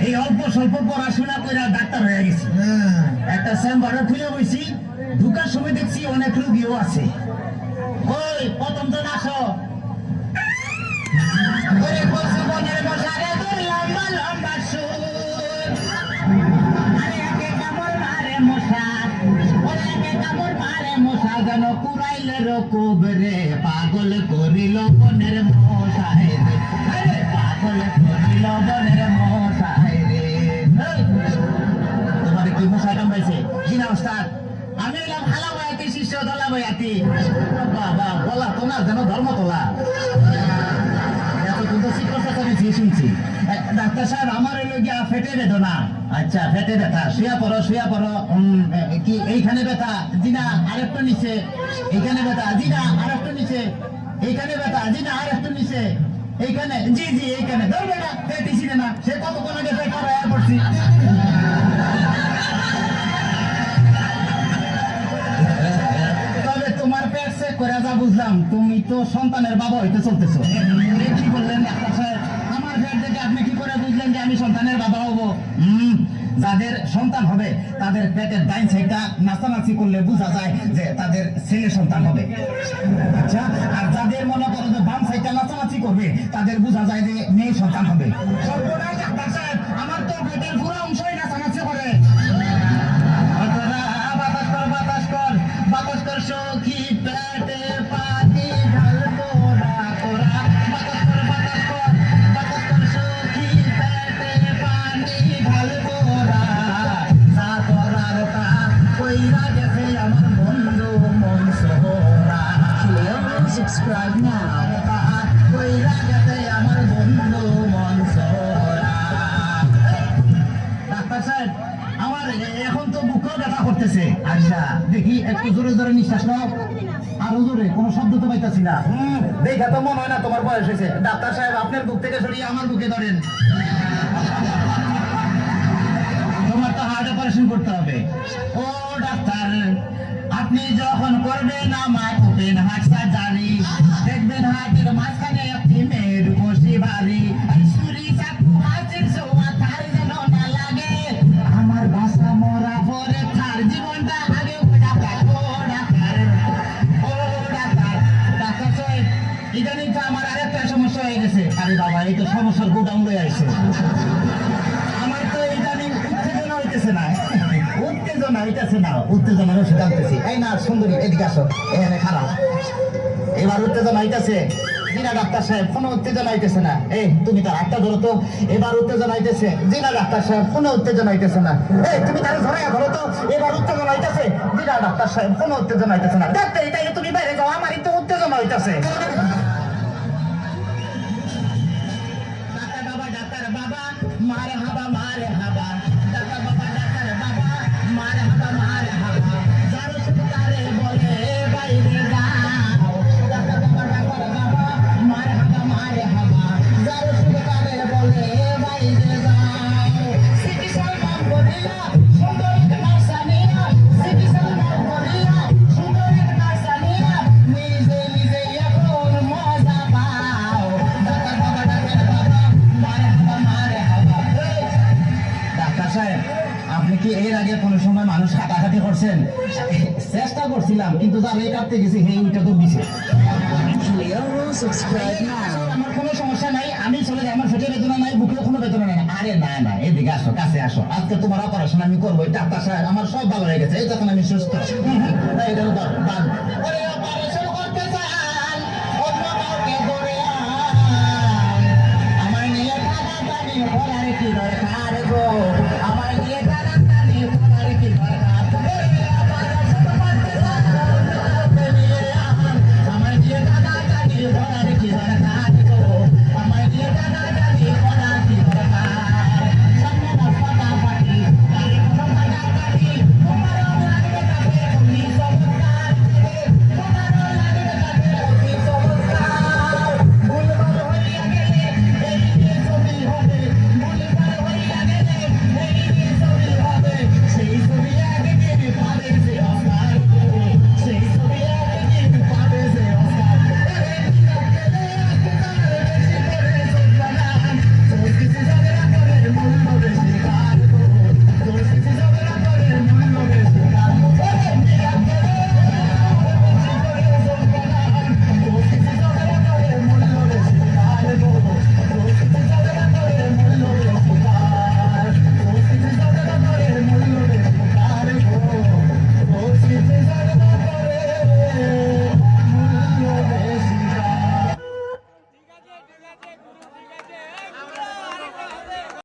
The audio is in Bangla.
এই অল্প স্বল্প পড়াশোনা করে ডাক্তার হয়ে গেছি। একটা চেম্বারে খুলে বইছি, ঢুকার সময় দেখছি অনেক রোগীও আছে। ওই প্রথম তো আসো, মনের মশারে লম্বা লম্বা সুর, আরে একে কামড় মারে মশা, ওরে একে কামড় মারে মশা, যেন কুড়াইলের কোবরে পাগল করিল বনের মশাই রে, আরে পাগল করিল বনের মশাই রে। তোমাদের কি মশা কামড়াইছে? কি না ওস্তাদ? আমি এলাম হালা বয়াতি, শিষ্য দলা বয়াতি। বাবা বলা তোমার যেন ধর্ম তোলা। শুনছি ডাক্তার সাহেব আমার এলো গিয়া ফেটে বেদনা। আচ্ছা ফেটে ব্যথা, শুয়া পড়ো শুয়া পড়ো। কি এইখানে ব্যথা? জি না আরেকটু নিচে। এইখানে ব্যথা? জি না আরেকটু নিচে। এইখানে ব্যথা? জি না আরেকটু নিচে। এইখানে? জি জি এইখানে। ধরবে না পেটিছি না, সে কতক্ষণ আগে পেট করায় পড়ছি। তবে তোমার পেট চেক করে যা বুঝলাম, তুমি তো সন্তানের বাবা হইতে চলতেছো। কি বললেন ডাক্তার সাহেব? আমার পেট দেখে আপনি কি করে বুঝলেন যে আমি সন্তানের বাবা হবো? যাদের সন্তান হবে তাদের পেটের ডাইন সাইডটা নাচানাচি করলে বোঝা যায় যে তাদের ছেলে সন্তান হবে। আচ্ছা, আর যাদের মনে করো যে বাম সাইডটা নাচানাচি করবে তাদের বোঝা যায় যে মেয়ে সন্তান হবে। সর্বনাশ ডাক্তার সাহেব, আমার তো পেটের পুরো অংশই নাচানাচি করে। বাতাস কর বাতাস কর বাতাস কর সখী, পেটে পানি ঢাল তোরা তোরা। বাতাস কর বাতাস কর বাতাস কর সখী, পেটে পানি ঢাল তোরা। যা করার তা কইরা গেছে আমার বন্ধু মন সোহরা। Subscribe now. কইরা গেছে আমার বন্ধু মন সোহরা। ডাক্তার সাহেব, আমার এখন তো বুকেও ব্যথা করতেছে। আচ্ছা দেখি একটু জোরে জোরে নিঃশ্বাস নাও। আরো জোরে, কোনো শব্দ তো পাইতাছি না। দেখা তো মনে হয় না তোমার বয়স হয়েছে। ডাক্তার সাহেব, আপনার বুক থেকে সরিয়ে আমার বুকে ধরেন। তোমার তো হার্ট অপারেশন করতে হবে। ও ডাক্তার, আপনি যখন করবেন আমার ওপেন হার্ট সার্জারি, দেখবেন হার্টের মাঝখানে একটি মেয়ের বসি ভারী। ছুরি চাকু হাতের ছোঁয়া তার যেন না লাগে। আমার বাসা মরা পরে তার জীবনটা আগে ডাক্তার। ও ডাক্তার, ও ডাক্তার। ডাক্তার সাহেব, ইদানিং তো আমার আরেকটা সমস্যা হয়ে গেছে। আরে বাবা, এই তো সমস্যার গোডাউন লয়ে আসছে। আমার তো ইদানিং উত্তেজনা হইতেছে না, উত্তেজনা হইতেছে না, উত্তেজনার ওষুধ আনতেছি। এই না সুন্দরী, এদিকে আসো, এখানে খারাপ। এবার উত্তেজনা হইতেছে? জি না ডাক্তার সাহেব, কোনো উত্তেজনা হইতেছে না। এই তুমি তার হাতটা ধরো তো। এবার উত্তেজনা হইতেছে? জি না ডাক্তার সাহেব, কোনো উত্তেজনা হইতেছে না। এই তুমি তার ধরে ধরো তো। এবার উত্তেজনা হইতেছে? জি না ডাক্তার সাহেব, কোনো উত্তেজনা হইতেছে না। ডাক্তার, এটাই তুমি বাইরে যাও, আমারই তো উত্তেজনা হইতেছে। ডাক্তার বাবা, ডাক্তার বাবা, মারে হাবা মারে হাবা। ডাক্তার বাবা, ডাক্তার বাবা, মারে হাবা মারে হাবা। যারো সুতারে বলে বাইরে যাও। ডাক্তার বাবা, ডাক্তার বাবা, মারে হাবা মারে হাবা। যারো সুতারে বলে বাইরে যাও। সিটি সালমান বলিয়া সুন্দর এক নার্সানিয়া, সিটি সালমান বলিয়া সুন্দর এক নার্সানিয়া, নিজে নিজে এখন মজা পাও। ডাক্তার বাবা, ডাক্তার বাবা, মারে হাবা মারে হাবা। ডাক্তার সাহেব, আপনি কি এর আগে কোনো সময় মানুষ কাটাকাটি করছেন? চেষ্টা করছিলাম, কিন্তু যার এই কাটতে গেছি সেই উইটা তো দিছে। Subscribe now. আমার কোনো সমস্যা নাই, আমি চলে যাই। আমার পেটে বেদনা নাই, বুকেও কোনো বেদনা নাই। আরে না না, এদিকে আসো, কাছে আসো। আজকে তোমার অপারেশন আমি করবো। ডাক্তার সাহেব, আমার সব ভালো হয়ে গেছে, এই তখন আমি সুস্থ। তাই এটা বাদ।